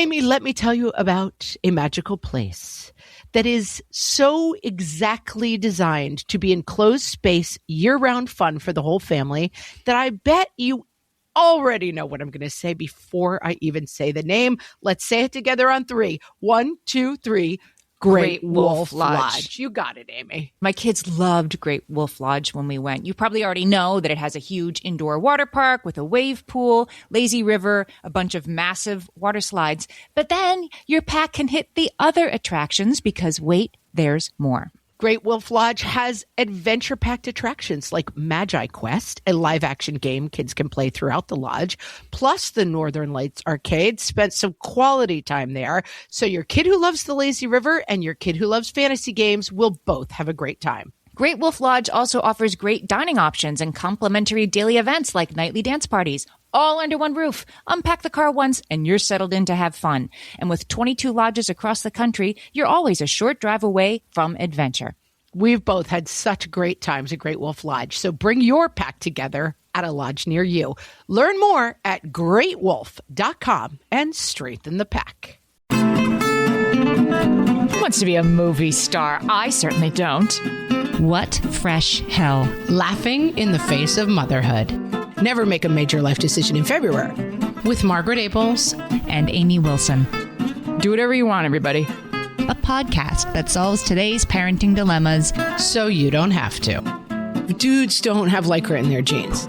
Amy, let me tell you about a magical place that is so exactly designed to be enclosed space, year-round fun for the whole family that I bet you already know what I'm going to say before I even say the name. Let's say it together on 3. 1, 2, 3. Great Wolf Lodge. You got it, Amy. My kids loved Great Wolf Lodge when we went. You probably already know that it has a huge indoor water park with a wave pool, lazy river, a bunch of massive water slides. But then your pack can hit the other attractions because wait, there's more. Great Wolf Lodge has adventure-packed attractions like Magi Quest, a live-action game kids can play throughout the lodge, plus the Northern Lights Arcade. Spent some quality time there, so your kid who loves the lazy river and your kid who loves fantasy games will both have a great time. Great Wolf Lodge also offers great dining options and complimentary daily events like nightly dance parties, all under one roof. Unpack the car once and you're settled in to have fun. And with 22 lodges across the country, you're always a short drive away from adventure. We've both had such great times at Great Wolf Lodge, so bring your pack together at a lodge near you. Learn more at greatwolf.com and strengthen the pack. Who wants to be a movie star? I certainly don't. What fresh hell? Laughing in the face of motherhood. Never make a major life decision in February. With Margaret Abels and Amy Wilson. Do whatever you want, everybody. A podcast that solves today's parenting dilemmas so you don't have to. Dudes don't have Lycra in their jeans.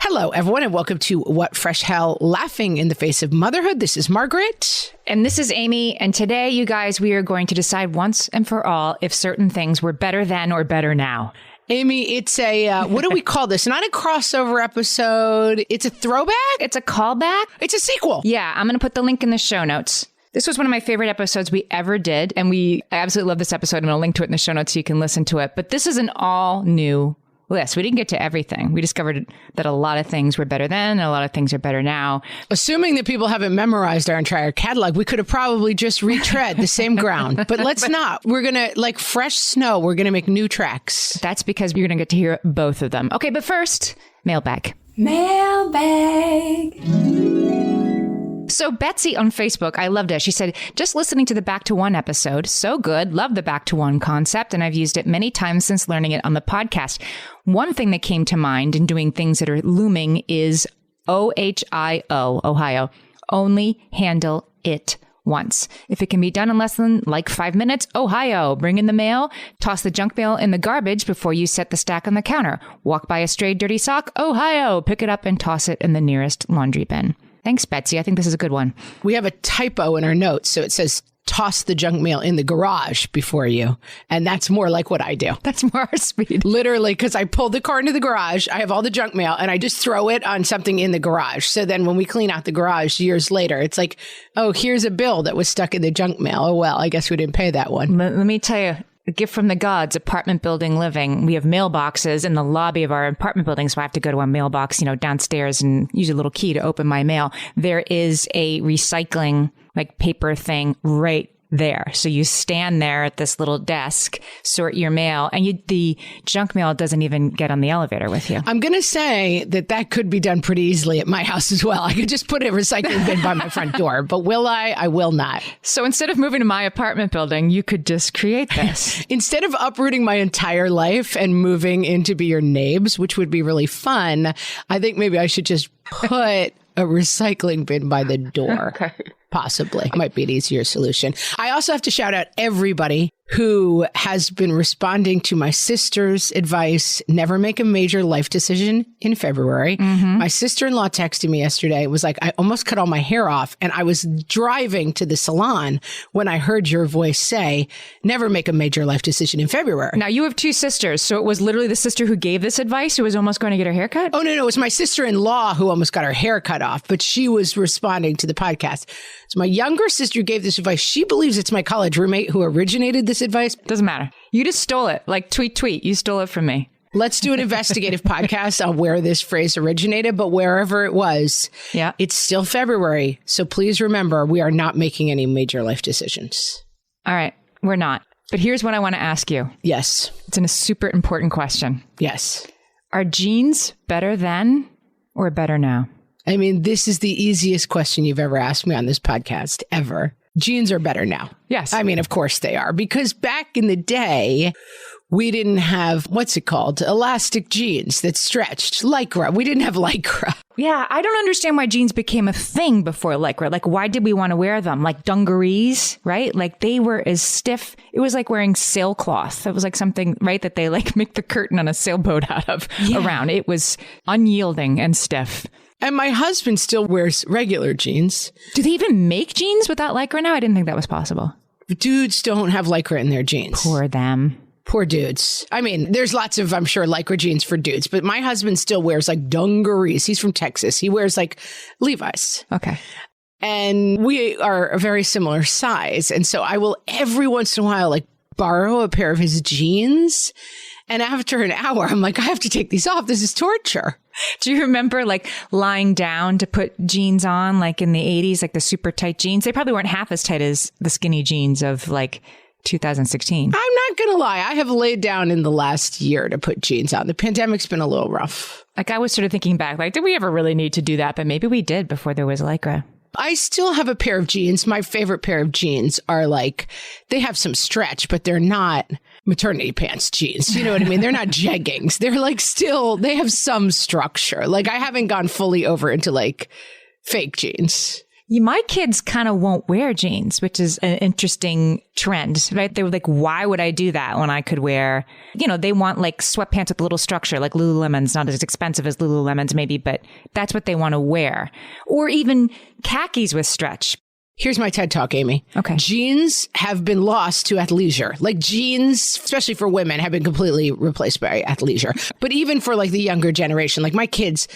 Hello, everyone, and welcome to What Fresh Hell, Laughing in the Face of Motherhood. This is Margaret. And this is Amy. And today, you guys, we are going to decide once and for all if certain things were better then or better now. Amy, it's a, what do we call this? Not a crossover episode. It's a throwback? It's a callback? It's a sequel. Yeah, I'm going to put the link in the show notes. This was one of my favorite episodes we ever did. And I absolutely love this episode, and I'll link to it in the show notes so you can listen to it. But this is an all new list. We didn't get to everything. We discovered that a lot of things were better then and a lot of things are better now. Assuming that people haven't memorized our entire catalog, we could have probably just retread the same ground. But let's not. We're going to, like fresh snow, we're going to make new tracks. That's because you're going to get to hear both of them. Okay, but first, mailbag. Mailbag. So Betsy on Facebook, I loved it. She said, just listening to the Back to One episode, so good. Love the Back to One concept, and I've used it many times since learning it on the podcast. One thing that came to mind in doing things that are looming is OHIO, Ohio, only handle it once. If it can be done in less than 5 minutes, Ohio, bring in the mail, toss the junk mail in the garbage before you set the stack on the counter. Walk by a stray dirty sock, Ohio, pick it up and toss it in the nearest laundry bin. Thanks, Betsy. I think this is a good one. We have a typo in our notes, so it says toss the junk mail in the garage before you. And that's more like what I do. That's more our speed. Literally, because I pull the car into the garage, I have all the junk mail, and I just throw it on something in the garage. So then when we clean out the garage years later, it's like, oh, here's a bill that was stuck in the junk mail. Oh, well, I guess we didn't pay that one. Let me tell you. A gift from the gods, apartment building living. We have mailboxes in the lobby of our apartment building, so I have to go to a mailbox, downstairs and use a little key to open my mail. There is a recycling, paper thing right there. So you stand there at this little desk, sort your mail, and the junk mail doesn't even get on the elevator with you. I'm going to say that could be done pretty easily at my house as well. I could just put a recycling bin by my front door, but will I? I will not. So instead of moving to my apartment building, you could just create this. Instead of uprooting my entire life and moving in to be your neighbors, which would be really fun, I think maybe I should just put a recycling bin by the door. Okay. Possibly. Might be an easier solution. I also have to shout out everybody who has been responding to my sister's advice, never make a major life decision in February. Mm-hmm. My sister-in-law texted me yesterday. It was like, I almost cut all my hair off, and I was driving to the salon when I heard your voice say, never make a major life decision in February. Now, you have two sisters, so it was literally the sister who gave this advice who was almost going to get her hair cut? Oh, no, it was my sister-in-law who almost got her hair cut off, but she was responding to the podcast. So my younger sister gave this advice. She believes it's my college roommate who originated this advice. Doesn't matter. You just stole it. Tweet. You stole it from me. Let's do an investigative podcast on where this phrase originated, but wherever it was, it's still February. So please remember, we are not making any major life decisions. All right. We're not. But here's what I want to ask you. Yes. It's a super important question. Yes. Are jeans better then or better now? I mean, this is the easiest question you've ever asked me on this podcast, ever. Jeans are better now. Yes. I mean, of course they are, because back in the day, we didn't have, what's it called? Elastic jeans that stretched. Lycra. We didn't have Lycra. Yeah, I don't understand why jeans became a thing before Lycra. Like, why did we want to wear them? Like dungarees, right? Like they were as stiff. It was like wearing sailcloth. It was like something, right, that they like make the curtain on a sailboat out of around. It was unyielding and stiff. And my husband still wears regular jeans. Do they even make jeans without Lycra now? I didn't think that was possible. Dudes don't have Lycra in their jeans. Poor them. Poor dudes. I mean, there's lots of, I'm sure, Lycra jeans for dudes, but my husband still wears like dungarees. He's from Texas. He wears like Levi's. Okay. And we are a very similar size. And so I will every once in a while like borrow a pair of his jeans. And after an hour, I'm like, I have to take these off. This is torture. Do you remember like lying down to put jeans on like in the 80s, like the super tight jeans? They probably weren't half as tight as the skinny jeans of like 2016. I'm not going to lie. I have laid down in the last year to put jeans on. The pandemic's been a little rough. Like I was sort of thinking back, like, did we ever really need to do that? But maybe we did before there was Lycra. I still have a pair of jeans. My favorite pair of jeans are like, they have some stretch, but they're not maternity pants jeans. You know what I mean? They're not jeggings. They're like still, they have some structure. Like I haven't gone fully over into like fake jeans. My kids kind of won't wear jeans, which is an interesting trend, right? They were like, why would I do that when I could wear, you know, they want like sweatpants with a little structure, like Lululemon's, not as expensive as Lululemon's maybe, but that's what they want to wear. Or even khakis with stretch. Here's my TED Talk, Amy. Okay. Jeans have been lost to athleisure. Like jeans, especially for women, have been completely replaced by athleisure. But even for like the younger generation, like my kids,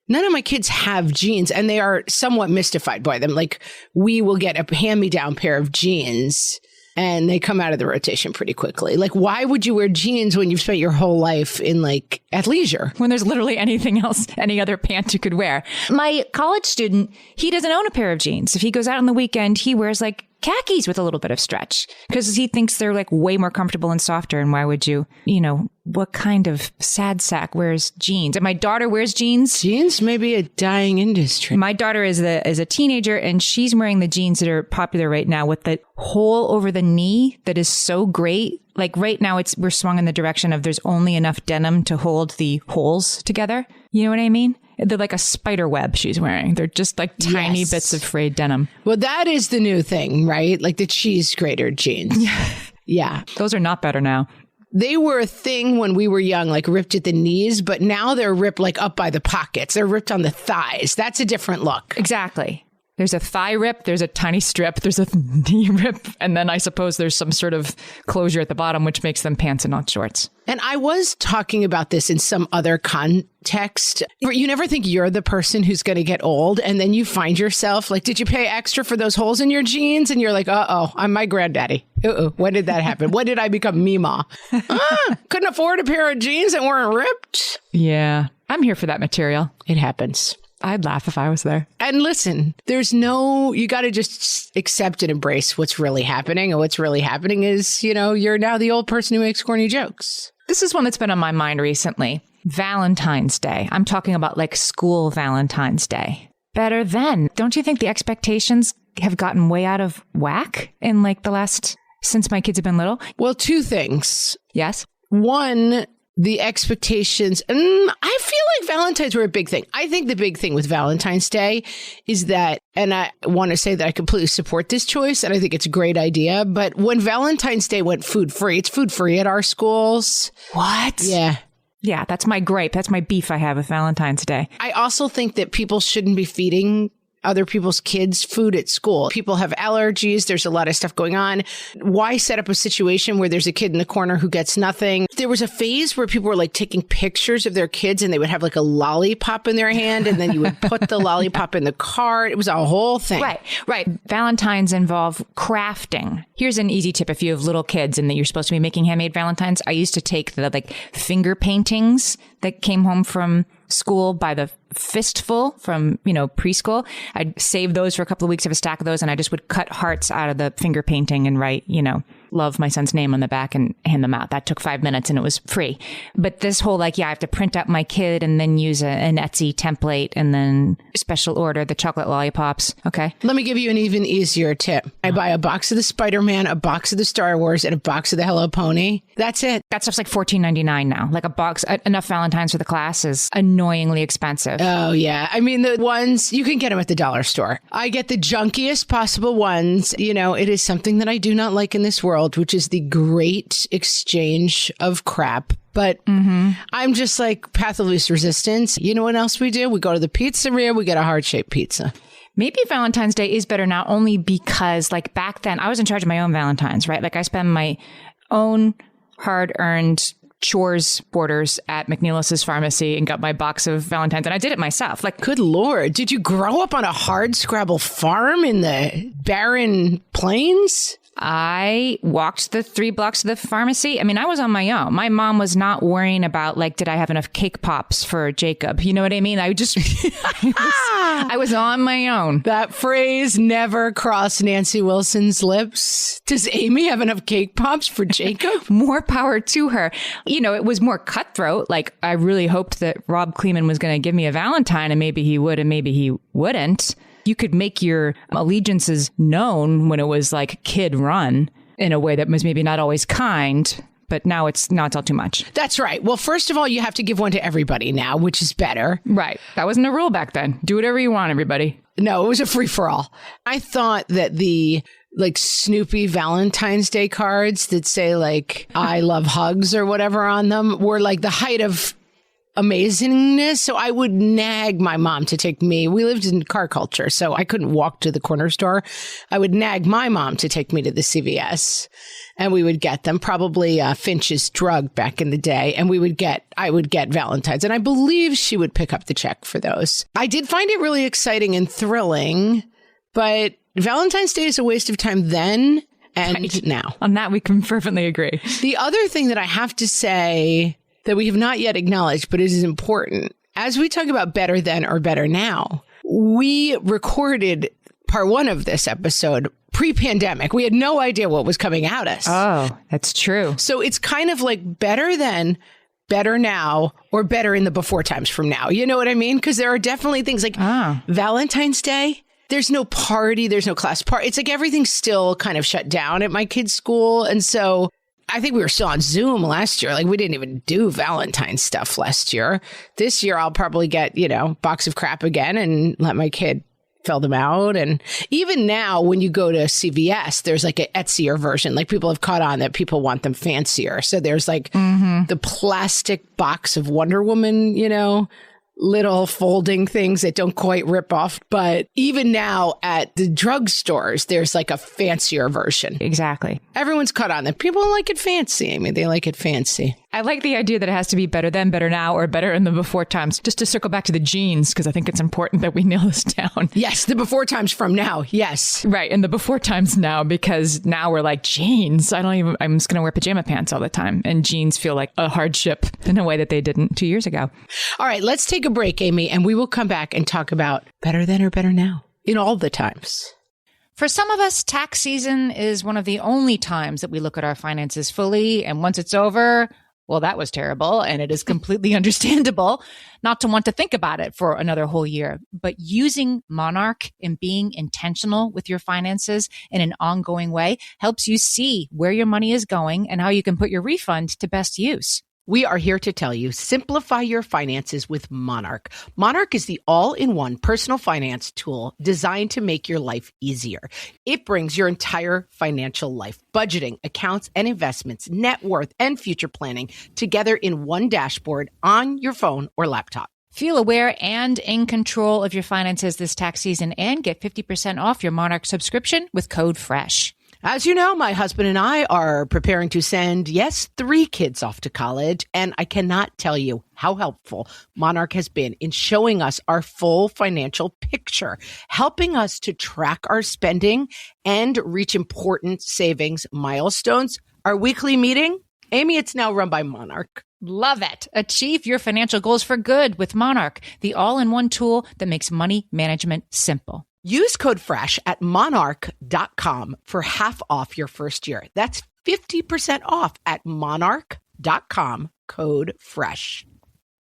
none of my kids have jeans and they are somewhat mystified by them. Like we will get a hand-me-down pair of jeans and they come out of the rotation pretty quickly. Like, why would you wear jeans when you've spent your whole life in like athleisure? When there's literally anything else, any other pants you could wear. My college student, he doesn't own a pair of jeans. If he goes out on the weekend, he wears like khakis with a little bit of stretch because he thinks they're like way more comfortable and softer. And why would you, you know, what kind of sad sack wears jeans? And my daughter wears jeans. Jeans may be a dying industry. My daughter is a teenager and she's wearing the jeans that are popular right now with the hole over the knee that is so great. Like right now we're swung in the direction of there's only enough denim to hold the holes together. You know what I mean? They're like a spider web she's wearing. They're just like tiny bits of frayed denim. Well, that is the new thing, right? Like the cheese grater jeans. Yeah. Those are not better now. They were a thing when we were young, like ripped at the knees, but now they're ripped like up by the pockets. They're ripped on the thighs. That's a different look. Exactly. There's a thigh rip, there's a tiny strip, there's a knee rip, and then I suppose there's some sort of closure at the bottom, which makes them pants and not shorts. And I was talking about this in some other context. You never think you're the person who's going to get old, and then you find yourself like, did you pay extra for those holes in your jeans? And you're like, uh-oh, I'm my granddaddy. Uh-oh, when did that happen? When did I become Mima? Couldn't afford a pair of jeans that weren't ripped? Yeah, I'm here for that material. It happens. I'd laugh if I was there. And listen, you got to just accept and embrace what's really happening. And what's really happening is, you know, you're now the old person who makes corny jokes. This is one that's been on my mind recently. Valentine's Day. I'm talking about like school Valentine's Day. Better then. Don't you think the expectations have gotten way out of whack in like since my kids have been little? Well, two things. Yes. One, the expectations. I feel like Valentine's were a big thing. I think the big thing with Valentine's Day is that, and I want to say that I completely support this choice, and I think it's a great idea, but when Valentine's Day went food free, it's food free at our schools. What? Yeah. Yeah, that's my gripe. That's my beef I have with Valentine's Day. I also think that people shouldn't be feeding other people's kids food at school. People have allergies. There's a lot of stuff going on. Why set up a situation where there's a kid in the corner who gets nothing? There was a phase where people were like taking pictures of their kids and they would have like a lollipop in their hand and then you would put the lollipop in the cart. It was a whole thing. Right. Valentines involve crafting. Here's an easy tip if you have little kids and that you're supposed to be making handmade Valentines. I used to take the like finger paintings that came home from school by the fistful from, preschool. I'd save those for a couple of weeks of a stack of those and I just would cut hearts out of the finger painting and write, love my son's name on the back and hand them out. That took 5 minutes and it was free. But this whole I have to print out my kid and then use an Etsy template and then special order the chocolate lollipops. Okay. Let me give you an even easier tip. I buy a box of the Spider-Man, a box of the Star Wars, and a box of the Hello Pony. That's it. That stuff's like $14.99 now. Like a box, enough Valentine's for the class is annoyingly expensive. Oh, yeah. I mean, the ones, you can get them at the dollar store. I get the junkiest possible ones. It is something that I do not like in this world, which is the great exchange of crap. But I'm just like path of least resistance. You know what else we do? We go to the pizzeria, we get a heart-shaped pizza. Maybe Valentine's Day is better now only because back then I was in charge of my own Valentine's, right? I spend my own hard-earned chores orders at McNeilis's pharmacy and got my box of Valentine's. And I did it myself. Good Lord. Did you grow up on a hardscrabble farm in the barren plains? I walked the 3 blocks to the pharmacy. I mean, I was on my own. My mom was not worrying about did I have enough cake pops for Jacob? You know what I mean? I was on my own. That phrase never crossed Nancy Wilson's lips. Does Amy have enough cake pops for Jacob? More power to her. It was more cutthroat. I really hoped that Rob Kleeman was going to give me a Valentine and maybe he would and maybe he wouldn't. You could make your allegiances known when it was kid run in a way that was maybe not always kind, but now it's all too much. That's right. Well, first of all, you have to give one to everybody now, which is better. Right. That wasn't a rule back then. Do whatever you want, everybody. No, it was a free for all. I thought that the Snoopy Valentine's Day cards that say I love hugs or whatever on them were the height of amazingness. So I would nag my mom to take me. We lived in car culture, so I couldn't walk to the corner store. I would nag my mom to take me to the CVS and we would get them, probably Finch's Drug back in the day. And I would get Valentine's, and I believe she would pick up the check for those. I did find it really exciting and thrilling, but Valentine's Day is a waste of time then and now. On that, we can fervently agree. The other thing that I have to say that we have not yet acknowledged, but it is important. As we talk about better then or better now, we recorded part 1 of this episode pre-pandemic. We had no idea what was coming at us. Oh, that's true. So it's kind of better then, better now, or better in the before times from now. You know what I mean? Because there are definitely things Valentine's Day. There's no party. There's no class party. It's everything's still kind of shut down at my kid's school. And so I think we were still on Zoom last year. We didn't even do Valentine's stuff last year. This year, I'll probably get, box of crap again and let my kid fill them out. And even now, when you go to CVS, there's an Etsyr version. People have caught on that people want them fancier. So there's the plastic box of Wonder Woman, little folding things that don't quite rip off. But even now at the drugstores, there's a fancier version. Exactly. Everyone's caught on that. People like it fancy. I mean, they like it fancy. I like the idea that it has to be better then, better now, or better in the before times. Just to circle back to the jeans, because I think it's important that we nail this down. Yes, the before times from now. Yes. Right. And the before times now, because now we're jeans. I'm just going to wear pajama pants all the time. And jeans feel like a hardship in a way that they didn't 2 years ago. All right, let's take a break, Amy, and we will come back and talk about better then or better now in all the times. For some of us, tax season is one of the only times that we look at our finances fully. And once it's over, well, that was terrible. And it is completely understandable not to want to think about it for another whole year. But using Monarch and being intentional with your finances in an ongoing way helps you see where your money is going and how you can put your refund to best use. We are here to tell you, simplify your finances with Monarch. Monarch is the all-in-one personal finance tool designed to make your life easier. It brings your entire financial life, budgeting, accounts and investments, net worth, and future planning together in one dashboard on your phone or laptop. Feel aware and in control of your finances this tax season and get 50% off your Monarch subscription with code FRESH. As you know, my husband and I are preparing to send, 3 kids off to college, and I cannot tell you how helpful Monarch has been in showing us our full financial picture, helping us to track our spending and reach important savings milestones. Our weekly meeting, Amy, it's now run by Monarch. Love it. Achieve your financial goals for good with Monarch, the all-in-one tool that makes money management simple. Use code FRESH at monarch.com for half off your first year. That's 50% off at monarch.com, code FRESH.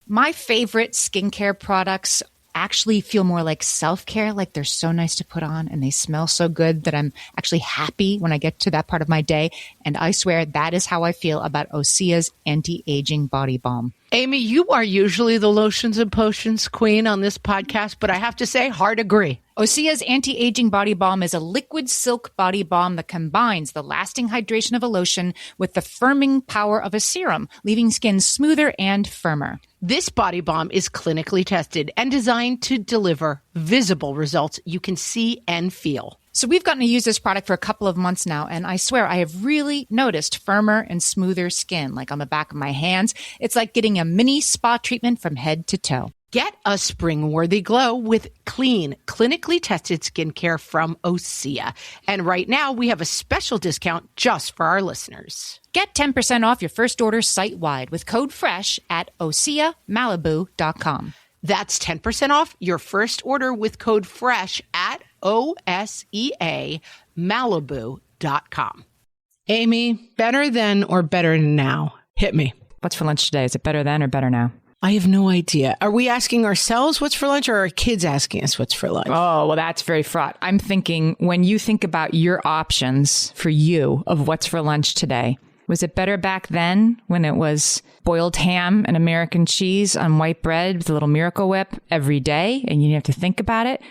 My favorite skincare products actually feel more like self-care, like they're so nice to put on and they smell so good that I'm actually happy when I get to that part of my day. And I swear that is how I feel about Osea's anti-aging body balm. Amy, you are usually the lotions and potions queen on this podcast, but I have to say, hard agree. Osea's anti-aging body balm is a liquid silk body balm that combines the lasting hydration of a lotion with the firming power of a serum, leaving skin smoother and firmer. This body balm is clinically tested and designed to deliver visible results you can see and feel. So we've gotten to use this product for a couple of months now, and I swear I have really noticed firmer and smoother skin, like on the back of my hands. It's like getting a mini spa treatment from head to toe. Get a spring-worthy glow with clean, clinically tested skincare from Osea. And right now, we have a special discount just for our listeners. Get 10% off your first order site-wide with code FRESH at OseaMalibu.com. That's 10% off your first order with code FRESH at OSEAMalibu.com. Amy, better then or better now? Hit me. What's for lunch today? Is it better then or better now? I have no idea. Are we asking ourselves what's for lunch or are our kids asking us what's for lunch? Oh, well, that's very fraught. I'm thinking when you think about your options for you of what's for lunch today, was it better back then when it was boiled ham and American cheese on white bread with a little Miracle Whip every day and you didn't have to think about it?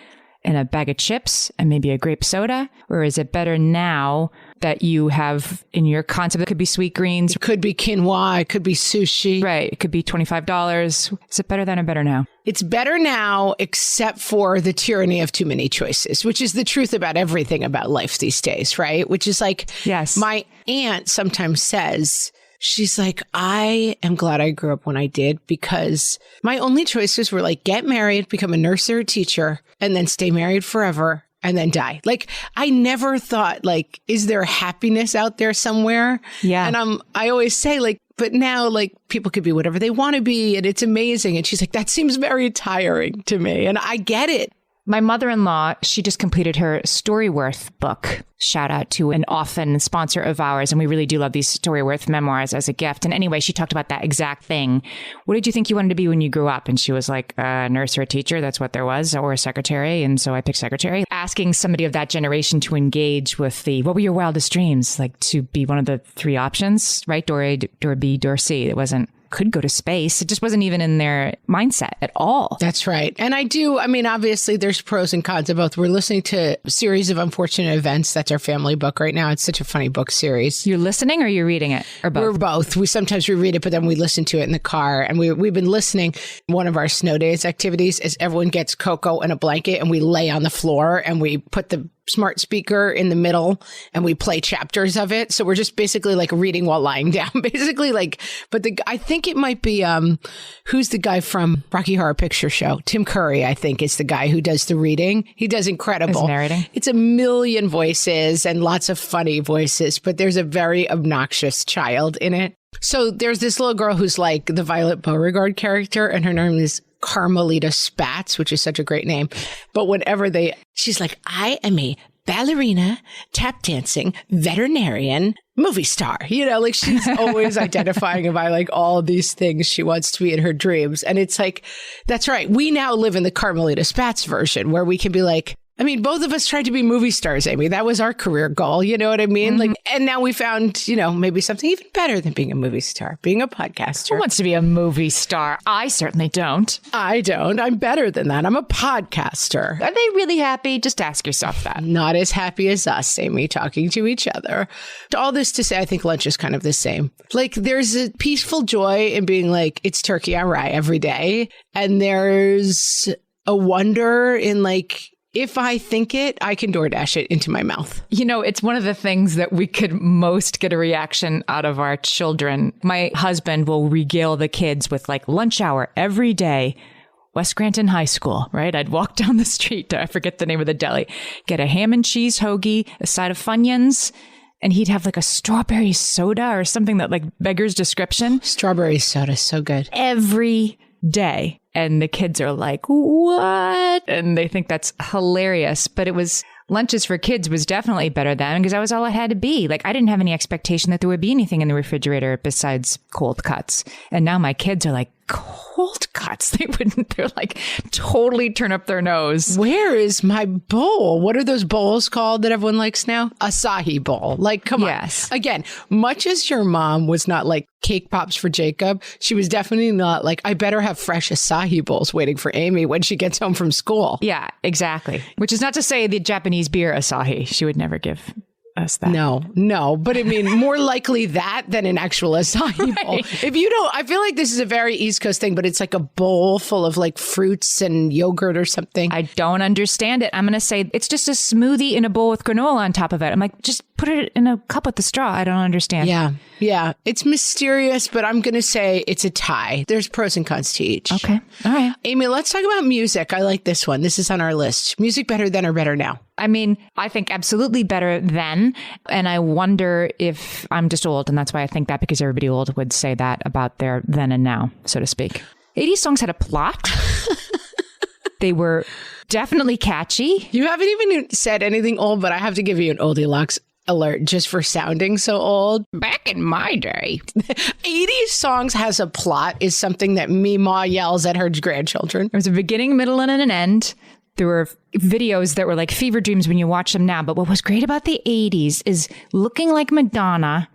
And a bag of chips and maybe a grape soda? Or is it better now that you have in your concept, it could be sweet greens? It could be quinoa. It could be sushi. Right. It could be $25. Is it better then or better now? It's better now, except for the tyranny of too many choices, which is the truth about everything about life these days, right? Which is like, yes, my aunt sometimes says, she's like, I am glad I grew up when I did because my only choices were like, get married, become a nurse or a teacher, and then stay married forever and then die. Like, I never thought, like, is there happiness out there somewhere? Yeah. And I always say, like, but now, like, people could be whatever they want to be, and it's amazing. And she's like, that seems very tiring to me. And I get it. My mother-in-law, she just completed her Storyworth book. Shout out to an often sponsor of ours. And we really do love these Storyworth memoirs as a gift. And anyway, she talked about that exact thing. What did you think you wanted to be when you grew up? And she was like, a nurse or a teacher. That's what there was, or a secretary. And so I picked secretary. Asking somebody of that generation to engage with what were your wildest dreams? Like to be one of the three options, right? Door A, door B, door C. It wasn't could go to space. It just wasn't even in their mindset at all. That's right. And I mean, obviously there's pros and cons of both. We're listening to a series of unfortunate events. That's our family book right now. It's such a funny book series. You're listening or you're reading it? Or both? We're both. We sometimes read it, but then we listen to it in the car. And we've been listening. One of our snow days activities is everyone gets cocoa and a blanket and we lay on the floor and we put the smart speaker in the middle and we play chapters of it. So we're just basically like reading while lying down, basically like, but I think it might be, who's the guy from Rocky Horror Picture Show? Tim Curry, I think, is the guy who does the reading. He does incredible. Is narrating? It's a million voices and lots of funny voices, but there's a very obnoxious child in it. So there's this little girl who's like the Violet Beauregard character and her name is Carmelita Spatz, which is such a great name. But whenever she's like, I am a ballerina, tap dancing, veterinarian, movie star. You know, like she's always identifying by like all these things she wants to be in her dreams. And it's like, that's right. We now live in the Carmelita Spatz version where we can be like, I mean, both of us tried to be movie stars, Amy. That was our career goal. You know what I mean? Mm-hmm. Like, and now we found, maybe something even better than being a movie star, being a podcaster. Who wants to be a movie star? I certainly don't. I don't. I'm better than that. I'm a podcaster. Are they really happy? Just ask yourself that. Not as happy as us, Amy, talking to each other. All this to say, I think lunch is kind of the same. Like, there's a peaceful joy in being like, it's turkey on rye every day. And there's a wonder in like, if I think it, I can DoorDash it into my mouth. It's one of the things that we could most get a reaction out of our children. My husband will regale the kids with like lunch hour every day. West Scranton High School, right? I'd walk down the street to, I forget the name of the deli, get a ham and cheese hoagie, a side of Funyuns, and he'd have like a strawberry soda or something that like beggars description. Strawberry soda is so good. Every day. And the kids are like, what? And they think that's hilarious. But it was Lunches for kids was definitely better then because that was all it had to be. Like I didn't have any expectation that there would be anything in the refrigerator besides cold cuts. And now my kids are like, cold cuts? They wouldn't, they're like totally turn up their nose. Where is my bowl? What are those bowls called that everyone likes now? Asahi bowl. Like, come on. Again, much as your mom was not like cake pops for Jacob, she was definitely not like, I better have fresh Asahi bowls waiting for Amy when she gets home from school. Yeah, exactly. Which is not to say the Japanese beer Asahi. She would never give us that. No. But I mean, more likely that than an actual Asahi bowl. If you don't, I feel like this is a very East Coast thing, but it's like a bowl full of like fruits and yogurt or something. I don't understand it. I'm going to say it's just a smoothie in a bowl with granola on top of it. I'm like, just put it in a cup with the straw. I don't understand. Yeah. It's mysterious, but I'm going to say it's a tie. There's pros and cons to each. Okay. All right. Amy, let's talk about music. I like this one. This is on our list. Music better then or better now? I mean, I think absolutely better then. And I wonder if I'm just old. And that's why I think that, because everybody old would say that about their then and now, so to speak. 80s songs had a plot. They were definitely catchy. You haven't even said anything old, but I have to give you an Oldilocks alert just for sounding so old. Back in my day. 80s songs has a plot is something that Ma yells at her grandchildren. There was a beginning, middle, and an end. There were videos that were like fever dreams when you watch them now. But what was great about the 80s is looking like Madonna.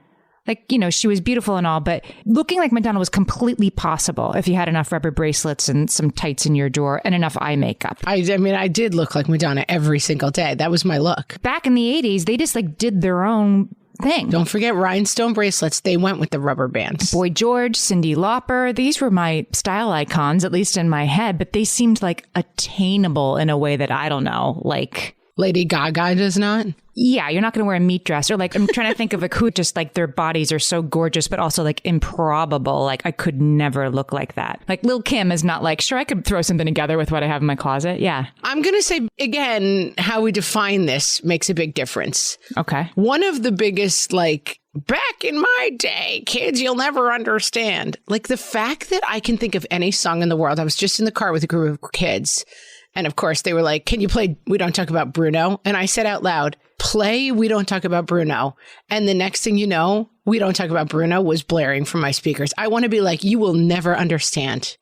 Like, you know, she was beautiful and all, but looking like Madonna was completely possible if you had enough rubber bracelets and some tights in your drawer and enough eye makeup. I mean, I did look like Madonna every single day. That was my look. Back in the 80s, they just like did their own thing. Don't forget rhinestone bracelets. They went with the rubber bands. Boy George, Cyndi Lauper, these were my style icons, at least in my head, but they seemed like attainable in a way that I don't know, like Lady Gaga does not. Yeah, you're not going to wear a meat dress. Or like, I'm trying to think of who just like their bodies are so gorgeous, but also like improbable. Like I could never look like that. Like Lil' Kim is not like, sure, I could throw something together with what I have in my closet. Yeah. I'm going to say, again, how we define this makes a big difference. Okay. One of the biggest, like, back in my day, kids, you'll never understand. Like the fact that I can think of any song in the world. I was just in the car with a group of kids. And of course, they were like, can you play We Don't Talk About Bruno? And I said out loud, play We Don't Talk About Bruno. And the next thing you know, We Don't Talk About Bruno was blaring from my speakers. I want to be like, you will never understand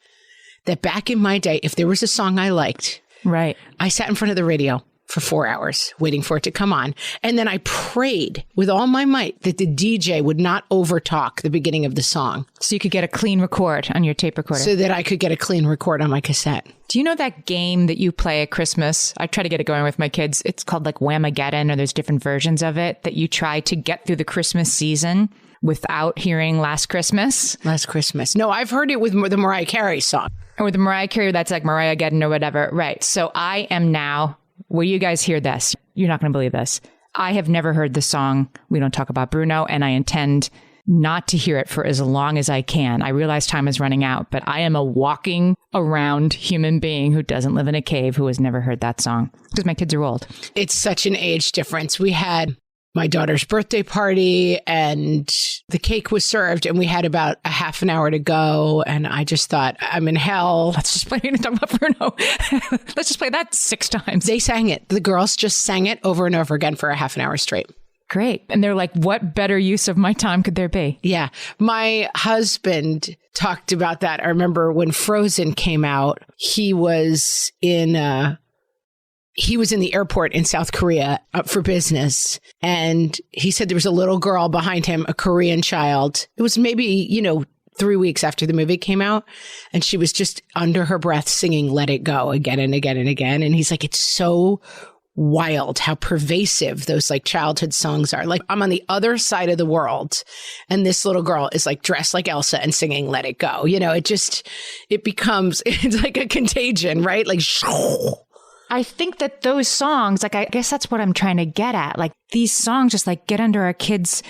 that back in my day, if there was a song I liked, right, I sat in front of the radio for 4 hours waiting for it to come on. And then I prayed with all my might that the DJ would not overtalk the beginning of the song. So you could get a clean record on your tape recorder. So that I could get a clean record on my cassette. Do you know that game that you play at Christmas? I try to get it going with my kids. It's called like Whamageddon, or there's different versions of it that you try to get through the Christmas season without hearing Last Christmas. Last Christmas. No, I've heard it with the Mariah Carey song. Or with the Mariah Carey, that's like Mariah-geddon or whatever. Right. So I am now... Will you guys hear this? You're not going to believe this. I have never heard the song We Don't Talk About Bruno, and I intend not to hear it for as long as I can. I realize time is running out, but I am a walking around human being who doesn't live in a cave who has never heard that song because my kids are old. It's such an age difference. We had my daughter's birthday party and the cake was served and we had about a half an hour to go. And I just thought, I'm in hell. Let's just play Talk About Bruno. Let's just play that 6 times. They sang it. The girls just sang it over and over again for a half an hour straight. Great. And they're like, what better use of my time could there be? Yeah. My husband talked about that. I remember when Frozen came out, he was in the airport in South Korea for business. And he said there was a little girl behind him, a Korean child. It was maybe, 3 weeks after the movie came out. And she was just under her breath singing Let It Go again and again and again. And he's like, it's so wild how pervasive those like childhood songs are. Like I'm on the other side of the world and this little girl is like dressed like Elsa and singing Let It Go. It's like a contagion, right? Like, I think that those songs, like, I guess that's what I'm trying to get at. Like these songs just like get under our kids'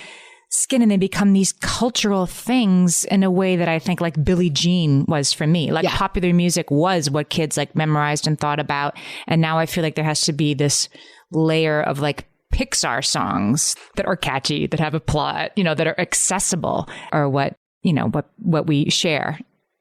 skin and they become these cultural things in a way that I think like Billie Jean was for me. Like popular music was what kids like memorized and thought about. And now I feel like there has to be this layer of like Pixar songs that are catchy, that have a plot, that are accessible, or what we share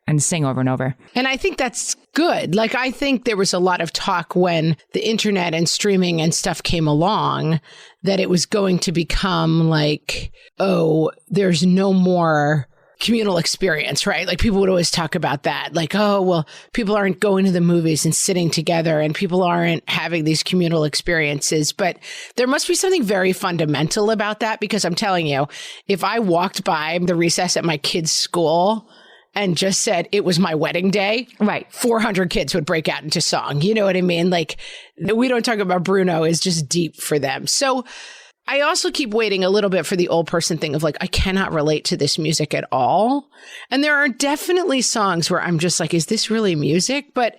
and sing over and over. And I think that's good. Like, I think there was a lot of talk when the internet and streaming and stuff came along that it was going to become like, oh, there's no more communal experience, right? Like, people would always talk about that. Like, oh, well, people aren't going to the movies and sitting together and people aren't having these communal experiences. But there must be something very fundamental about that, because I'm telling you, if I walked by the recess at my kid's school and just said it was my wedding day, right, 400 kids would break out into song. You know what I mean? Like, We Don't Talk About Bruno is just deep for them. So I also keep waiting a little bit for the old person thing of like, I cannot relate to this music at all. And there are definitely songs where I'm just like, is this really music? But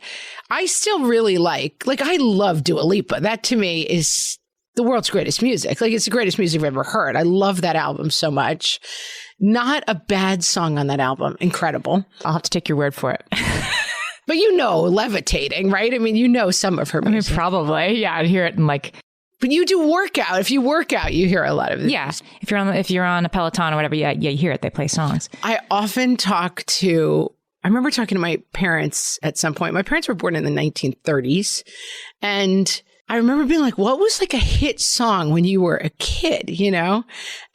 I still really like I love Dua Lipa. That to me is the world's greatest music. Like, it's the greatest music I've ever heard. I love that album so much. Not a bad song on that album. Incredible. I'll have to take your word for it. But Levitating, right? I mean, some of her music. I mean, probably. Yeah, I'd hear it in like... But you do workout. If you work out, you hear a lot of it. Yeah. If you're on a Peloton or whatever, yeah, you hear it. They play songs. I often I remember talking to my parents at some point. My parents were born in the 1930s. And I remember being like, what was like a hit song when you were a kid,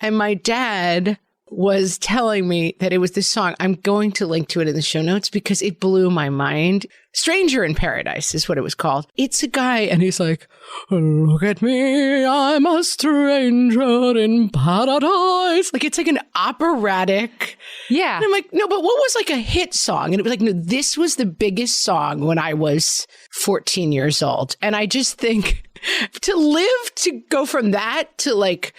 And my dad was telling me that it was this song. I'm going to link to it in the show notes because it blew my mind. Stranger in Paradise is what it was called. It's a guy and he's like, look at me, I'm a stranger in paradise. Like, it's like an operatic. Yeah. And I'm like, no, but what was like a hit song? And it was like, no, this was the biggest song when I was 14 years old. And I just think to go from that to like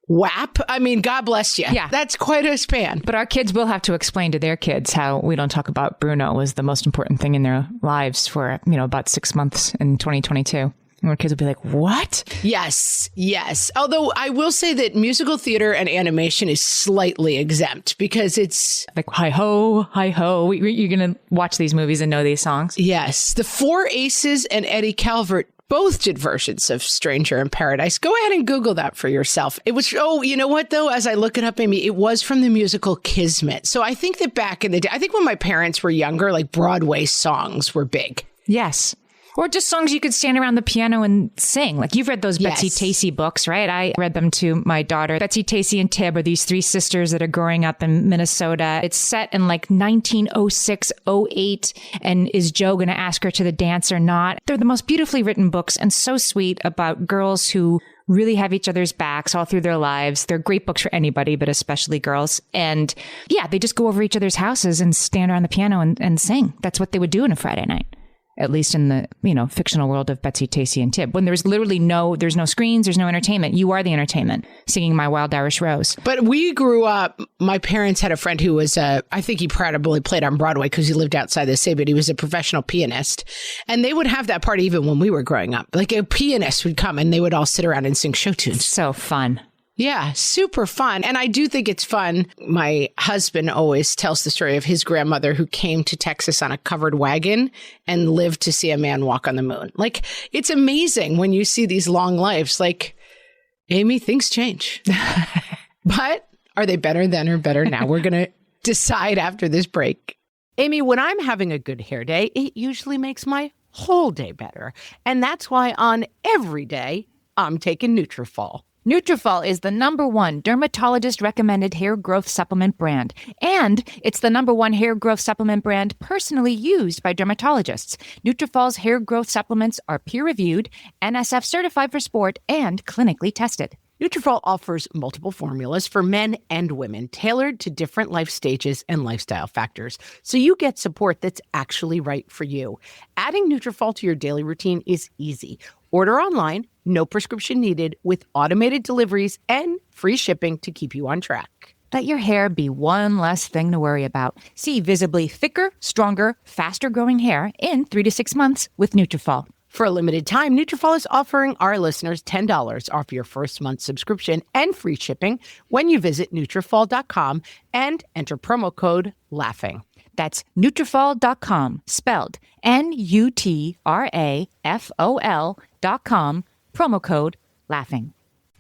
WAP. I mean, God bless you. Yeah. That's quite a span. But our kids will have to explain to their kids how We Don't Talk About Bruno was the most important thing in their lives for, about 6 months in 2022. And our kids will be like, what? Yes. Yes. Although I will say that musical theater and animation is slightly exempt because it's like, hi ho, hi ho. You're going to watch these movies and know these songs. Yes. The Four Aces and Eddie Calvert both did versions of Stranger in Paradise. Go ahead and Google that for yourself. It was, you know what, though? As I look it up, Amy, it was from the musical Kismet. So I think that back in the day, I think when my parents were younger, like Broadway songs were big. Yes. Or just songs you could stand around the piano and sing. Like, you've read those Betsy Tacy books, right? I read them to my daughter. Betsy Tacy and Tib are these three sisters that are growing up in Minnesota. It's set in like 1906, 08. And is Joe going to ask her to the dance or not? They're the most beautifully written books and so sweet about girls who really have each other's backs all through their lives. They're great books for anybody, but especially girls. And yeah, they just go over each other's houses and stand around the piano and sing. That's what they would do on a Friday night. At least in the, fictional world of Betsy, Tacy, and Tib. When there's literally there's no screens, there's no entertainment. You are the entertainment, singing My Wild Irish Rose. But we grew up, my parents had a friend who was, I think he probably played on Broadway because he lived outside the city, but he was a professional pianist. And they would have that party even when we were growing up. Like, a pianist would come and they would all sit around and sing show tunes. So fun. Yeah, super fun. And I do think it's fun. My husband always tells the story of his grandmother who came to Texas on a covered wagon and lived to see a man walk on the moon. Like, it's amazing when you see these long lives. Like, Amy, things change. But are they better then or better now? We're going to decide after this break. Amy, when I'm having a good hair day, it usually makes my whole day better. And that's why on every day, I'm taking Nutrafol. Nutrafol is the #1 dermatologist-recommended hair growth supplement brand, and it's the #1 hair growth supplement brand personally used by dermatologists. Nutrafol's hair growth supplements are peer-reviewed, NSF certified for sport, and clinically tested. Nutrafol offers multiple formulas for men and women, tailored to different life stages and lifestyle factors, so you get support that's actually right for you. Adding Nutrafol to your daily routine is easy. Order online, no prescription needed, with automated deliveries and free shipping to keep you on track. Let your hair be one less thing to worry about. See visibly thicker, stronger, faster-growing hair in 3 to 6 months with Nutrafol. For a limited time, Nutrafol is offering our listeners $10 off your first month subscription and free shipping when you visit Nutrafol.com and enter promo code LAUGHING. That's Nutrafol.com, spelled Nutrafol.com, promo code LAUGHING.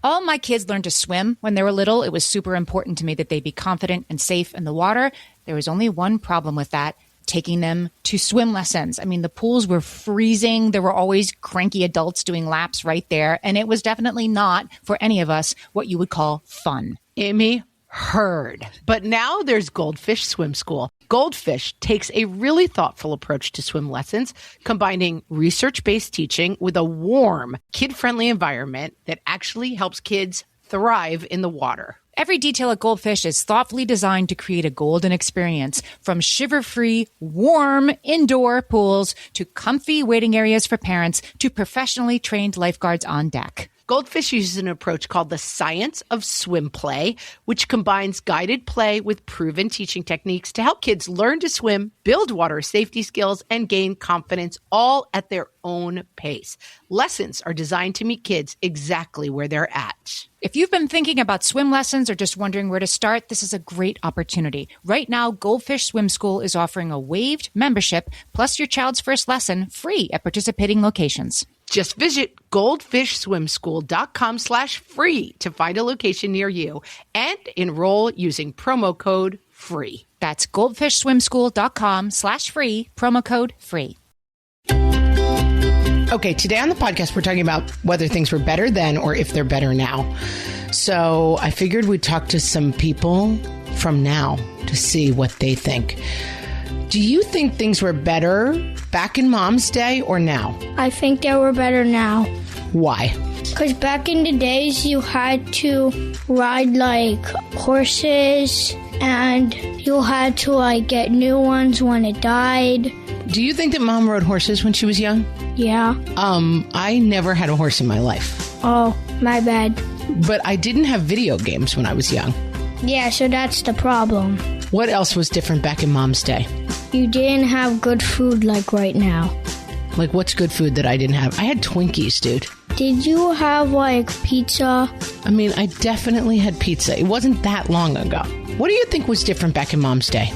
All my kids learned to swim when they were little. It was super important to me that they be confident and safe in the water. There was only one problem with that. taking them to swim lessons. I mean, the pools were freezing. There were always cranky adults doing laps right there. And it was definitely not, for any of us, what you would call fun. Amy, heard. But now there's Goldfish Swim School. Goldfish takes a really thoughtful approach to swim lessons, combining research-based teaching with a warm, kid-friendly environment that actually helps kids thrive in the water. Every detail at Goldfish is thoughtfully designed to create a golden experience, from shiver-free, warm indoor pools to comfy waiting areas for parents to professionally trained lifeguards on deck. Goldfish uses an approach called the science of swim play, which combines guided play with proven teaching techniques to help kids learn to swim, build water safety skills, and gain confidence, all at their own pace. Lessons are designed to meet kids exactly where they're at. If you've been thinking about swim lessons or just wondering where to start, this is a great opportunity. Right now, Goldfish Swim School is offering a waived membership plus your child's first lesson free at participating locations. Just visit goldfishswimschool.com/free to find a location near you and enroll using promo code FREE. That's goldfishswimschool.com/free, promo code FREE. Okay, today on the podcast, we're talking about whether things were better then or if they're better now. So I figured we'd talk to some people from now to see what they think. Do you think things were better back in Mom's day or now? I think they were better now. Why? Because back in the days, you had to ride like horses and you had to like get new ones when it died. Do you think that Mom rode horses when she was young? Yeah. I never had a horse in my life. Oh, my bad. But I didn't have video games when I was young. Yeah, so that's the problem. What else was different back in Mom's day? You didn't have good food like right now. Like, what's good food that I didn't have? I had Twinkies, dude. Did you have like pizza? I mean, I definitely had pizza. It wasn't that long ago. What do you think was different back in Mom's day?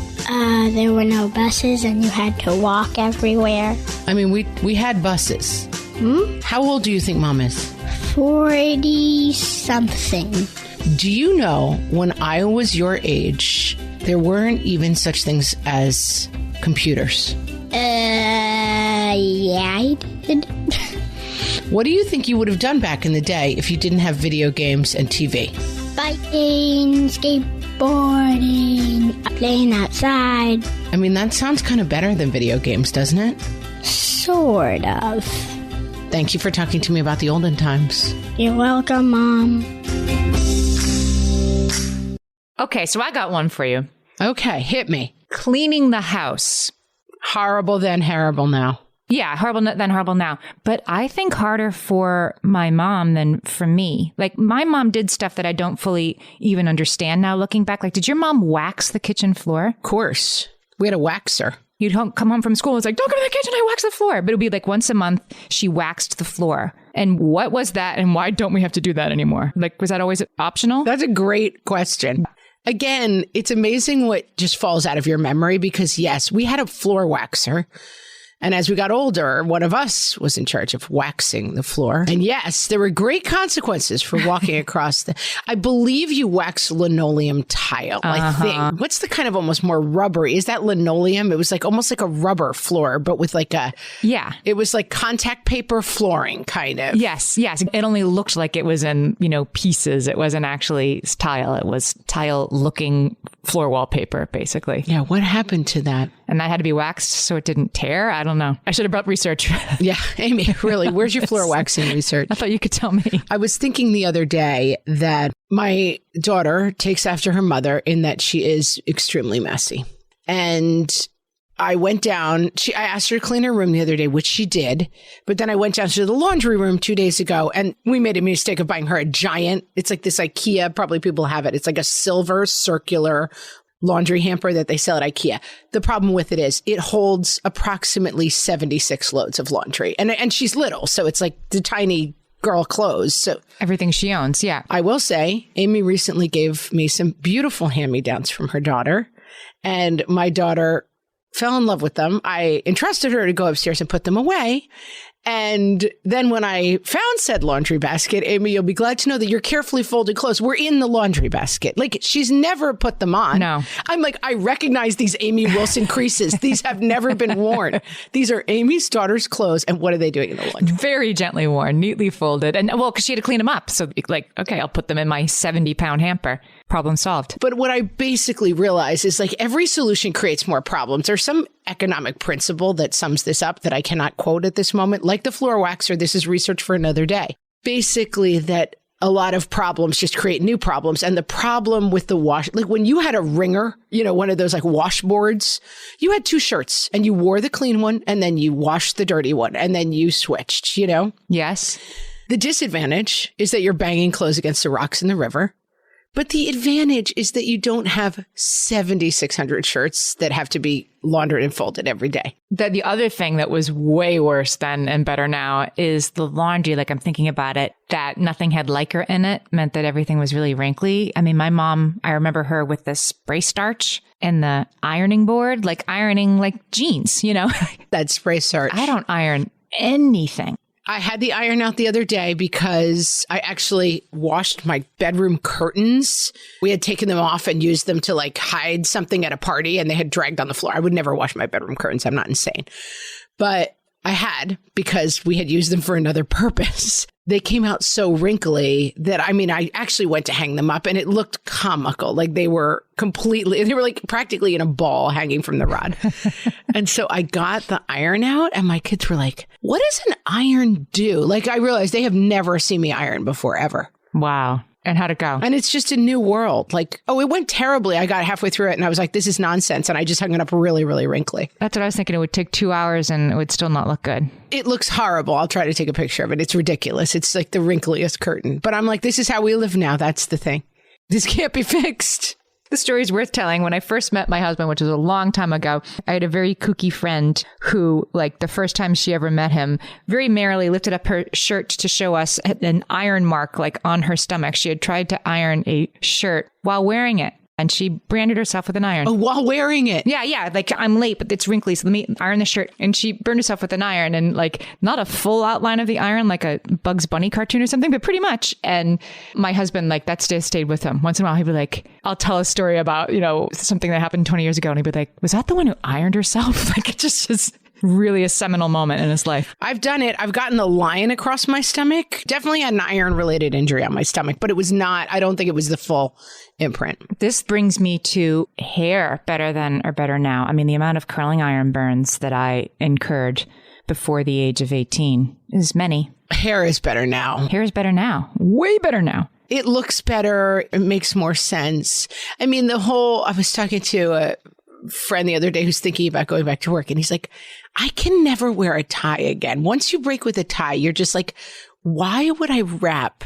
There were no buses and you had to walk everywhere. I mean, we had buses. How old do you think Mom is? 40-something. Do you know when I was your age, there weren't even such things as computers? Yeah, I did. What do you think you would have done back in the day if you didn't have video games and TV? Biking, skateboarding, playing outside. I mean, that sounds kind of better than video games, doesn't it? Sort of. Thank you for talking to me about the olden times. You're welcome, Mom. Okay, so I got one for you. Okay, hit me. Cleaning the house. Horrible then, horrible now. Yeah, horrible then, horrible now. But I think harder for my mom than for me. Like, my mom did stuff that I don't fully even understand now looking back. Like, did your mom wax the kitchen floor? Of course. We had a waxer. You'd come home from school and it's like, don't go to the kitchen, I wax the floor. But it would be like once a month, she waxed the floor. And what was that? And why don't we have to do that anymore? Like, was that always optional? That's a great question. Again, it's amazing what just falls out of your memory because, yes, we had a floor waxer. And as we got older, one of us was in charge of waxing the floor. And yes, there were great consequences for walking across the... I believe you wax linoleum tile, I think. What's the kind of almost more rubbery? Is that linoleum? It was like almost like a rubber floor, but with like a... Yeah. It was like contact paper flooring, kind of. Yes. It only looked like it was in, pieces. It wasn't actually tile. It was tile-looking floor wallpaper, basically. Yeah, what happened to that? And that had to be waxed so it didn't tear? I don't know. I should have brought research. Yeah, Amy, really, where's your floor waxing research? I thought you could tell me. I was thinking the other day that my daughter takes after her mother in that she is extremely messy. And I went down, I asked her to clean her room the other day, which she did. But then I went down to the laundry room 2 days ago and we made a mistake of buying her a giant, it's like this IKEA, probably people have it. It's like a silver circular laundry hamper that they sell at IKEA. The problem with it is it holds approximately 76 loads of laundry. And she's little, so it's like the tiny girl clothes. So everything she owns, yeah. I will say, Amy recently gave me some beautiful hand-me-downs from her daughter. And my daughter fell in love with them. I entrusted her to go upstairs and put them away. And then when I found said laundry basket, Amy, you'll be glad to know that your carefully folded clothes were in the laundry basket. Like, she's never put them on. No. I'm like, I recognize these Amy Wilson creases. These have never been worn. These are Amy's daughter's clothes. And what are they doing in the laundry? Very gently worn, neatly folded. And well, because she had to clean them up. So like, okay, I'll put them in my 70-pound hamper. Problem solved. But what I basically realize is like every solution creates more problems. There's some economic principle that sums this up that I cannot quote at this moment, like the floor waxer. This is research for another day. Basically, that a lot of problems just create new problems. And the problem with the wash, like when you had a wringer, you know, one of those like washboards, you had two shirts and you wore the clean one and then you washed the dirty one and then you switched, you know? Yes. The disadvantage is that you're banging clothes against the rocks in the river. But the advantage is that you don't have 7,600 shirts that have to be laundered and folded every day. The other thing that was way worse then and better now is the laundry. Like, I'm thinking about it, that nothing had Lycra in it meant that everything was really wrinkly. I mean, my mom, I remember her with the spray starch and the ironing board, like ironing like jeans, you know? That spray starch. I don't iron anything. I had the iron out the other day because I actually washed my bedroom curtains. We had taken them off and used them to like hide something at a party and they had dragged on the floor. I would never wash my bedroom curtains. I'm not insane. But I had because we had used them for another purpose. They came out so wrinkly that, I mean, I actually went to hang them up and it looked comical. Like they were like practically in a ball hanging from the rod. And so I got the iron out and my kids were like, what does an iron do? Like I realized they have never seen me iron before, ever. Wow. And how'd it go? And it's just a new world. Like, oh, it went terribly. I got halfway through it and I was like, this is nonsense. And I just hung it up really, really wrinkly. That's what I was thinking. It would take 2 hours and it would still not look good. It looks horrible. I'll try to take a picture of it. It's ridiculous. It's like the wrinkliest curtain. But I'm like, this is how we live now. That's the thing. This can't be fixed. The story is worth telling. When I first met my husband, which was a long time ago, I had a very kooky friend who, like the first time she ever met him, very merrily lifted up her shirt to show us an iron mark like on her stomach. She had tried to iron a shirt while wearing it. And she branded herself with an iron. Oh, while wearing it? Yeah. Like, I'm late, but it's wrinkly, so let me iron the shirt. And she burned herself with an iron, and like not a full outline of the iron, like a Bugs Bunny cartoon or something, but pretty much. And my husband, like, that stayed with him. Once in a while, he'd be like, I'll tell a story about, you know, something that happened 20 years ago. And he'd be like, was that the one who ironed herself? Like, it just is really a seminal moment in his life. I've done it. I've gotten a line across my stomach. Definitely had an iron-related injury on my stomach, but it was not, I don't think it was the full imprint. This brings me to hair better than or better now. I mean, the amount of curling iron burns that I incurred before the age of 18 is many. Hair is better now. Hair is better now. Way better now. It looks better. It makes more sense. I mean, I was talking to a friend the other day who's thinking about going back to work, and he's like, I can never wear a tie again. Once you break with a tie, you're just like, why would I wrap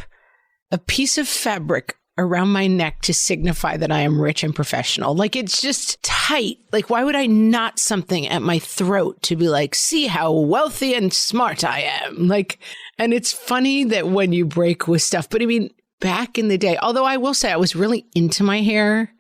a piece of fabric around my neck to signify that I am rich and professional? Like, it's just tight. Like, why would I knot something at my throat to be like, see how wealthy and smart I am? Like, and it's funny that when you break with stuff, but I mean, back in the day, although I will say I was really into my hair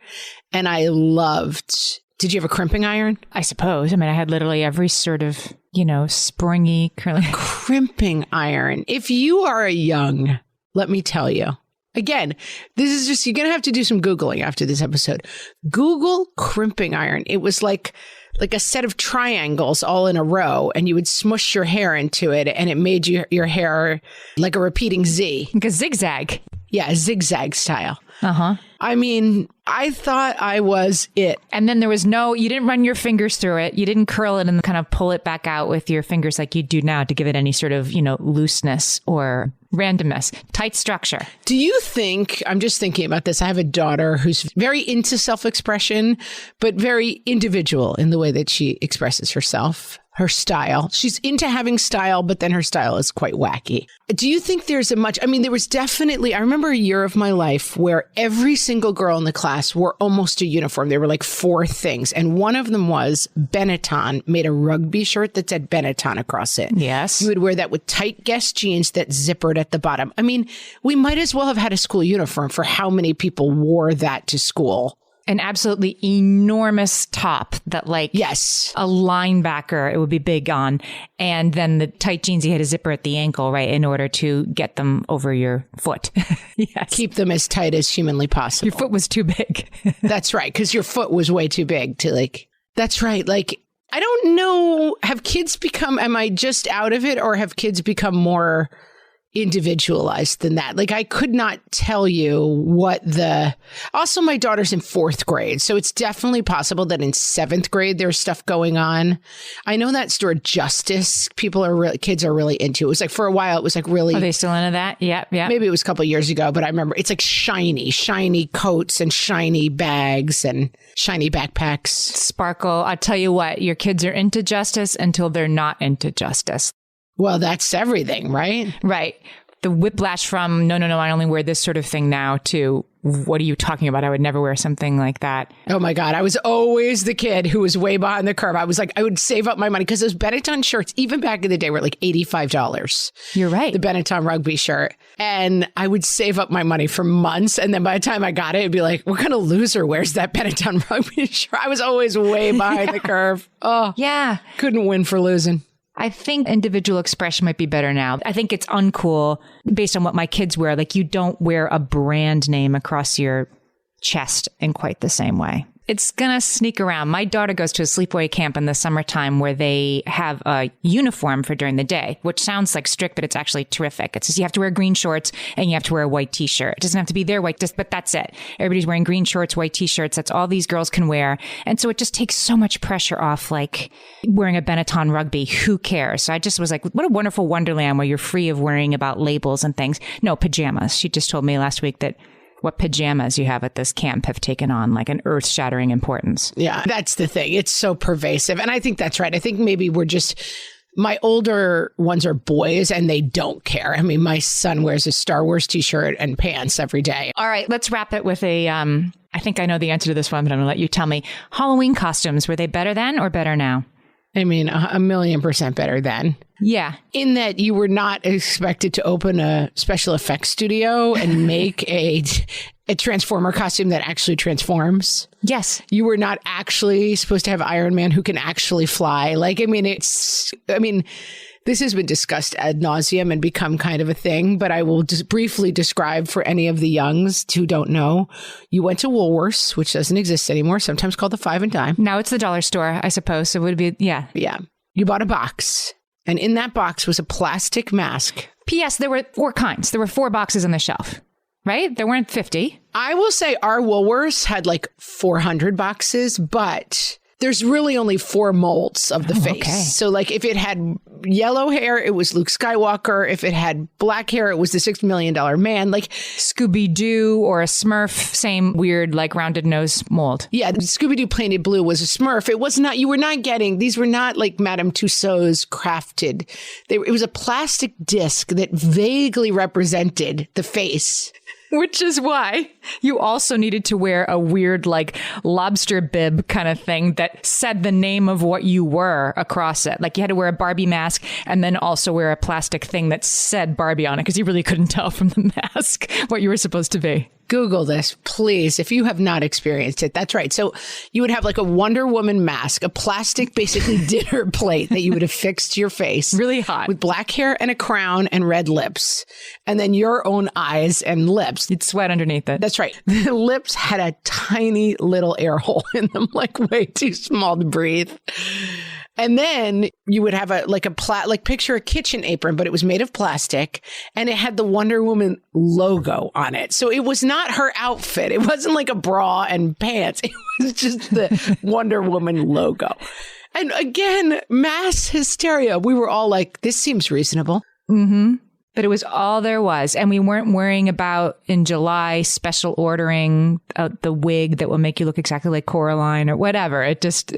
and I loved. Did you have a crimping iron? I suppose. I mean, I had literally every sort of, you know, springy, curly. Crimping iron. If you are a young, let me tell you. Again, this is just, you're going to have to do some Googling after this episode. Google crimping iron. It was like a set of triangles all in a row, and you would smush your hair into it, and it made your hair like a repeating Z. Like a zigzag. Yeah, zigzag style. Uh-huh. I mean, I thought I was it. And then there was you didn't run your fingers through it. You didn't curl it and kind of pull it back out with your fingers like you do now to give it any sort of, you know, looseness or randomness. Tight structure. Do you think, I'm just thinking about this, I have a daughter who's very into self-expression, but very individual in the way that she expresses herself. Her style. She's into having style, but then her style is quite wacky. Do you think there was definitely, I remember a year of my life where every single girl in the class wore almost a uniform. There were like 4 things. And one of them was Benetton made a rugby shirt that said Benetton across it. Yes. You would wear that with tight Guess jeans that zippered at the bottom. I mean, we might as well have had a school uniform for how many people wore that to school. An absolutely enormous top that Yes. a linebacker, it would be big on. And then the tight jeans, you had a zipper at the ankle, right? In order to get them over your foot. Yes. Keep them as tight as humanly possible. Your foot was too big. That's right. Because your foot was way too big to that's right. I don't know. Have kids become, am I just out of it, or have kids become more individualized than that? I could not tell you also my daughter's in 4th grade. So it's definitely possible that in 7th grade, there's stuff going on. I know that store Justice, kids are really into. It was for a while, it was really. Are they still into that? Yeah. Maybe it was a couple of years ago, but I remember it's shiny coats and shiny bags and shiny backpacks. Sparkle. I'll tell you what, your kids are into Justice until they're not into Justice. Well, that's everything, right? Right. The whiplash from, no, I only wear this sort of thing now, to, what are you talking about? I would never wear something like that. Oh my God. I was always the kid who was way behind the curve. I was I would save up my money because those Benetton shirts, even back in the day, were $85. You're right. The Benetton rugby shirt. And I would save up my money for months. And then by the time I got it, it'd be what kind of loser wears that Benetton rugby shirt? I was always way behind the curve. Oh, yeah. Couldn't win for losing. I think individual expression might be better now. I think it's uncool based on what my kids wear. You don't wear a brand name across your chest in quite the same way. It's going to sneak around. My daughter goes to a sleepaway camp in the summertime where they have a uniform for during the day, which sounds strict, but it's actually terrific. It's just you have to wear green shorts and you have to wear a white t-shirt. It doesn't have to be their white, but that's it. Everybody's wearing green shorts, white t-shirts. That's all these girls can wear. And so it just takes so much pressure off, wearing a Benetton rugby. Who cares? So I just was what a wonderful wonderland where you're free of worrying about labels and things. No, pajamas. She just told me last week that what pajamas you have at this camp have taken on an earth-shattering importance. Yeah, that's the thing. It's so pervasive. And I think that's right. I think maybe my older ones are boys and they don't care. I mean, my son wears a Star Wars t-shirt and pants every day. All right, let's wrap it with I think I know the answer to this one, but I'm going to let you tell me. Halloween costumes, were they better then or better now? I mean, 1,000,000% better then. Yeah. In that you were not expected to open a special effects studio and make a Transformer costume that actually transforms. Yes. You were not actually supposed to have Iron Man who can actually fly. This has been discussed ad nauseum and become kind of a thing, but I will just briefly describe for any of the youngs who don't know. You went to Woolworths, which doesn't exist anymore, sometimes called the Five and Dime. Now it's the dollar store, I suppose. So it would be, yeah. Yeah. You bought a box, and in that box was a plastic mask. P.S. There were 4 kinds. There were 4 boxes on the shelf, right? There weren't 50. I will say our Woolworths had 400 boxes, but there's really only 4 molds of the face. Okay. So if it had yellow hair, it was Luke Skywalker. If it had black hair, it was the $6 Million Man. Scooby-Doo or a Smurf, same weird rounded nose mold. Yeah, Scooby-Doo Painted Blue was a Smurf. It was not, you were not getting, these were not Madame Tussauds crafted. It was a plastic disc that vaguely represented the face. Which is why you also needed to wear a weird lobster bib kind of thing that said the name of what you were across it. You had to wear a Barbie mask and then also wear a plastic thing that said Barbie on it because you really couldn't tell from the mask what you were supposed to be. Google this, please, if you have not experienced it. That's right. So you would have a Wonder Woman mask, a plastic, basically dinner plate that you would have fixed to your face. Really hot. With black hair and a crown and red lips. And then your own eyes and lips. You'd sweat underneath it. That's right. The lips had a tiny little air hole in them, way too small to breathe. And then you would have picture a kitchen apron, but it was made of plastic and it had the Wonder Woman logo on it. So it was not her outfit. It wasn't a bra and pants. It was just the Wonder Woman logo. And again, mass hysteria. We were all this seems reasonable. Mm-hmm. But it was all there was. And we weren't worrying about in July special ordering the wig that will make you look exactly like Coraline or whatever. It just,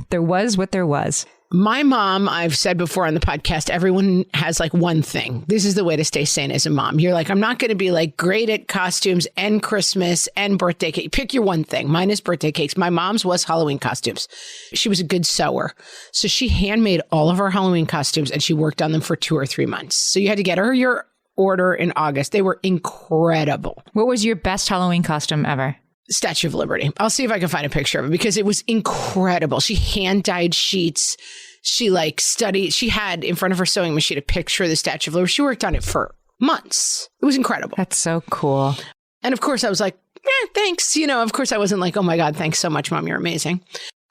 there was what there was. My mom, I've said before on the podcast, everyone has one thing. This is the way to stay sane as a mom. You're I'm not going to be great at costumes and Christmas and birthday cake. Pick your one thing. Mine is birthday cakes. My mom's was Halloween costumes. She was a good sewer. So she handmade all of our Halloween costumes and she worked on them for 2 or 3 months. So you had to get her your order in August. They were incredible. What was your best Halloween costume ever? Statue of Liberty. I'll see if I can find a picture of it because it was incredible. She hand-dyed sheets. She studied. She had in front of her sewing machine a picture of the Statue of Liberty. She worked on it for months. It was incredible. That's so cool. And of course I was like, thanks. Of course I wasn't like, oh my God, thanks so much, Mom. You're amazing.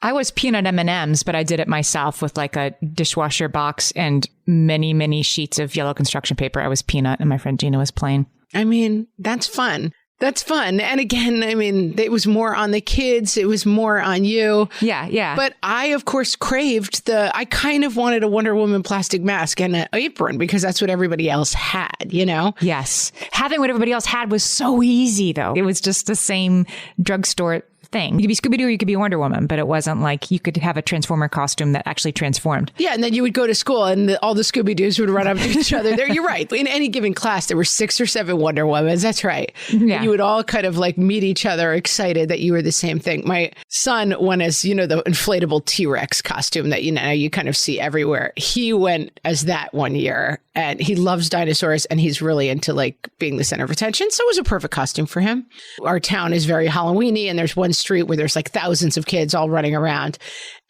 I was peanut M&Ms, but I did it myself with a dishwasher box and many, many sheets of yellow construction paper. I was peanut and my friend Gina was plain. That's fun. That's fun. And again, it was more on the kids. It was more on you. Yeah. But I, of course, craved I kind of wanted a Wonder Woman plastic mask and an apron because that's what everybody else had, Yes. Having what everybody else had was so easy, though. It was just the same drugstore thing. You could be Scooby-Doo or you could be Wonder Woman, but it wasn't like you could have a Transformer costume that actually transformed. Yeah, and then you would go to school and all the Scooby-Doos would run up to each other. You're right. In any given class, there were 6 or 7 Wonder Womans. That's right. Yeah. You would all kind of meet each other excited that you were the same thing. My son went as, the inflatable T-Rex costume that, you kind of see everywhere. He went as that one year and he loves dinosaurs and he's really into being the center of attention. So it was a perfect costume for him. Our town is very Halloween-y and there's one street where there's thousands of kids all running around.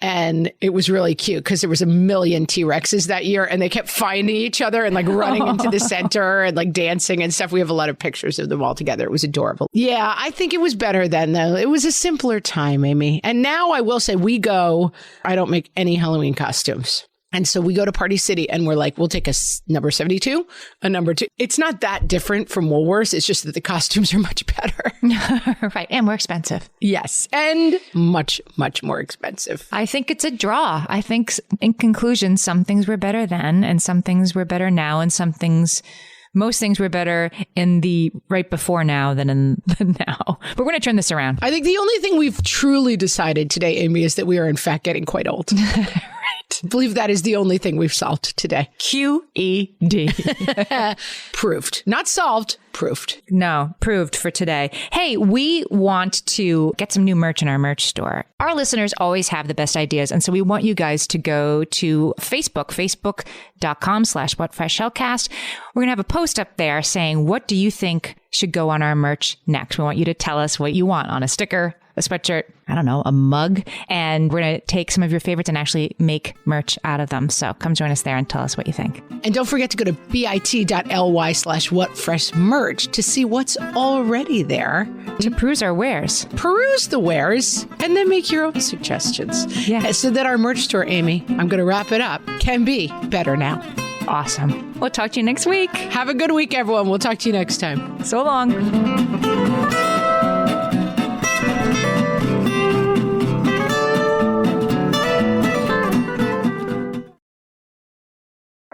And it was really cute because there was 1 million T-Rexes that year and they kept finding each other and running into the center and dancing and stuff. We have a lot of pictures of them all together. It was adorable. Yeah, I think it was better then though. It was a simpler time, Amy. And now I will say I don't make any Halloween costumes. And so we go to Party City and we're we'll take a number 72, a number 2. It's not that different from Woolworths. It's just that the costumes are much better. Right. And more expensive. Yes. And much, much more expensive. I think it's a draw. I think in conclusion, some things were better then and some things were better now and most things were better in the right before now than in the now. But we're going to turn this around. I think the only thing we've truly decided today, Amy, is that we are in fact getting quite old. I believe that is the only thing we've solved today. QED. Proved. Not solved, proved. No, proved for today. Hey, we want to get some new merch in our merch store. Our listeners always have the best ideas. And so we want you guys to go to Facebook, facebook.com/whatfreshhellcast. We're going to have a post up there saying, what do you think should go on our merch next? We want you to tell us what you want on a sticker, a sweatshirt, I don't know, a mug. And we're going to take some of your favorites and actually make merch out of them. So come join us there and tell us what you think. And don't forget to go to bit.ly/whatfreshmerch to see what's already there. To peruse our wares. Peruse the wares and then make your own suggestions. Yeah. So that our merch store, Amy, I'm going to wrap it up, can be better now. Awesome. We'll talk to you next week. Have a good week, everyone. We'll talk to you next time. So long.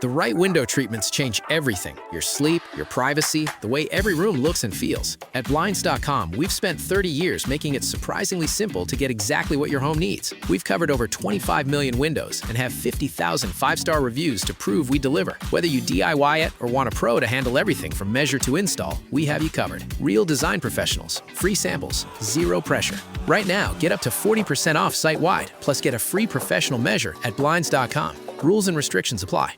The right window treatments change everything. Your sleep, your privacy, the way every room looks and feels. At Blinds.com, we've spent 30 years making it surprisingly simple to get exactly what your home needs. We've covered over 25 million windows and have 50,000 five-star reviews to prove we deliver. Whether you DIY it or want a pro to handle everything from measure to install, we have you covered. Real design professionals, free samples, zero pressure. Right now, get up to 40% off site-wide, plus get a free professional measure at Blinds.com. Rules and restrictions apply.